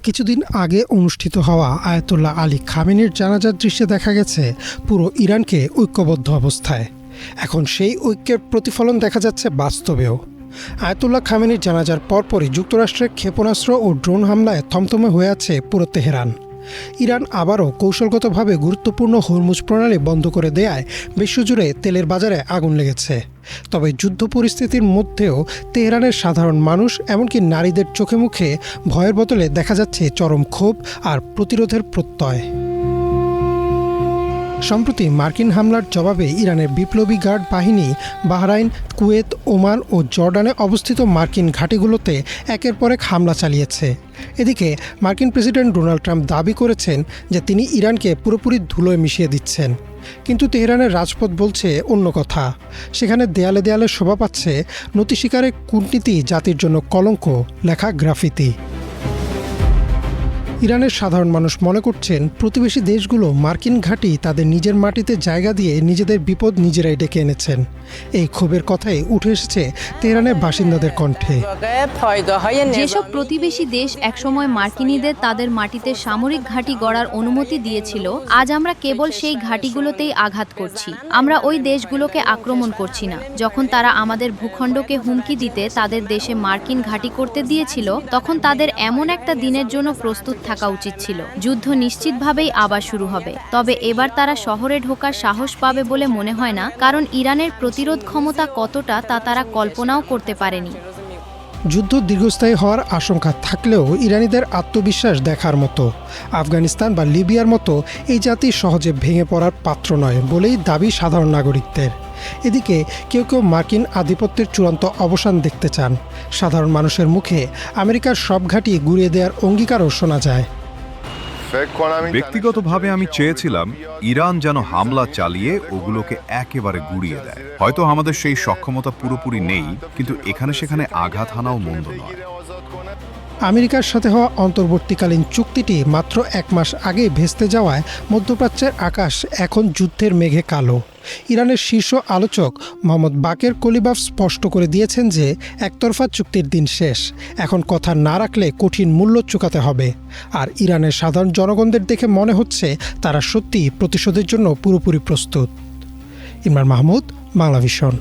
কিছুদিন আগে অনুষ্ঠিত হওয়া আয়াতুল্লাহ আলী খামেনির জানাজার দৃশ্যে দেখা গেছে পুরো ইরানকে ঐক্যবদ্ধ অবস্থায়। এখন সেই ঐক্যের প্রতিফলন দেখা যাচ্ছে বাস্তবেও। আয়াতুল্লাহ খামেনির জানাজার পরপরই যুক্তরাষ্ট্রের ক্ষেপণাস্ত্র ও ড্রোন হামলায় থমথমে হয়ে আছে পুরো তেহরান। ইরান আবারও কৌশলগতভাবে গুরুত্বপূর্ণ হরমুজ প্রণালী বন্ধ করে দেয়ায় বিশ্বজুড়ে তেলের বাজারে আগুন লেগেছে। তবে যুদ্ধ পরিস্থিতির মধ্যেও তেহরানের সাধারণ মানুষ এমনকি নারীদের চোখে মুখে ভয়ের বদলে দেখা যাচ্ছে চরম ক্ষোভ আর প্রতিরোধের প্রত্যয়। সম্প্রতি মার্কিন হামলার জবাবে ইরানের বিপ্লবী গার্ড বাহিনী বাহরাইন, কুয়েত, ওমান ও জর্ডানে অবস্থিত মার্কিন ঘাঁটিগুলোতে একের পর এক হামলা চালিয়েছে। এদিকে মার্কিন প্রেসিডেন্ট ডোনাল্ড ট্রাম্প দাবি করেছেন যে তিনি ইরানকে পুরোপুরি ধুলোয় মিশিয়ে দিচ্ছেন, কিন্তু তেহরানের রাজপথ বলছে অন্য কথা। সেখানে দেয়ালে দেয়ালে শোভা পাচ্ছে নতি শিকারে কূটনীতি জাতির জন্য কলঙ্ক লেখা গ্রাফিতি। ইরানের সাধারণ মানুষ মনে করছেন প্রতিবেশী দেশগুলো মার্কিন ঘাঁটি তাদের নিজের মাটিতে জায়গা দিয়ে নিজেদের বিপদ নিজেরাই ডেকে এনেছেন। এই ক্ষোভের কথাই উঠে এসেছে তেহরানের বাসিন্দাদের কণ্ঠে। যেসব প্রতিবেশী দেশ একসময় মার্কিনীদের তাদের মাটিতে সামরিক ঘাঁটি গড়ার অনুমতি দিয়েছিল, আজ আমরা কেবল সেই ঘাঁটিগুলোতেই আঘাত করছি। আমরা ওই দেশগুলোকে আক্রমণ করছি না। যখন তারা আমাদের ভূখণ্ডকে হুমকি দিতে তাদের দেশে মার্কিন ঘাঁটি করতে দিয়েছিল, তখন তাদের এমন একটা দিনের জন্য প্রস্তুত থাকা উচিত ছিল। যুদ্ধ নিশ্চিতভাবেই আবার শুরু হবে, তবে এবার তারা শহরে ঢোকার সাহস পাবে বলে মনে হয় না, কারণ ইরানের প্রতিরোধ ক্ষমতা কতটা তা তারা কল্পনাও করতে পারেনি। যুদ্ধ দীর্ঘস্থায়ী হওয়ার আশঙ্কা থাকলেও ইরানিদের আত্মবিশ্বাস দেখার মতো। আফগানিস্তান বা লিবিয়ার মতো এই জাতি সহজে ভেঙে পড়ার পাত্র নয় বলেই দাবি সাধারণ নাগরিকদের। এদিকে কেউ কেউ মার্কিন আধিপত্যের চূড়ান্ত অবসান দেখতে চান। সাধারণ মানুষের মুখে আমেরিকার সব ঘাঁটি গুঁড়িয়ে দেওয়ার অঙ্গীকারও শোনা যায়। ব্যক্তিগতভাবে আমি চেয়েছিলাম ইরান যেন হামলা চালিয়ে ওগুলোকে একেবারে গুঁড়িয়ে দেয়। হয়তো আমাদের সেই সক্ষমতা পুরোপুরি নেই, কিন্তু এখানে সেখানে আঘাত হানাও মন্দ নয়। আমেরিকার সাথে হওয়া অন্তর্বর্তীকালীন চুক্তিটি মাত্র 1 মাস আগে ভেস্তে যাওয়ায় মধ্যপ্রাচ্যের আকাশ এখন যুদ্ধের মেঘে কালো। ইরানের শীর্ষ আলোচক মোহাম্মদ বাকের কলিবাফ স্পষ্ট করে দিয়েছেন যে একতরফা চুক্তির দিন শেষ। এখন কথা না রাখলে কঠিন মূল্য চুকাতে হবে। আর ইরানের সাধারণ জনগণদের দেখে মনে হচ্ছে তারা সত্যিই প্রতিশোধের জন্য পুরোপুরি প্রস্তুত। ইমরান মাহমুদ, বাংলা ভিশন।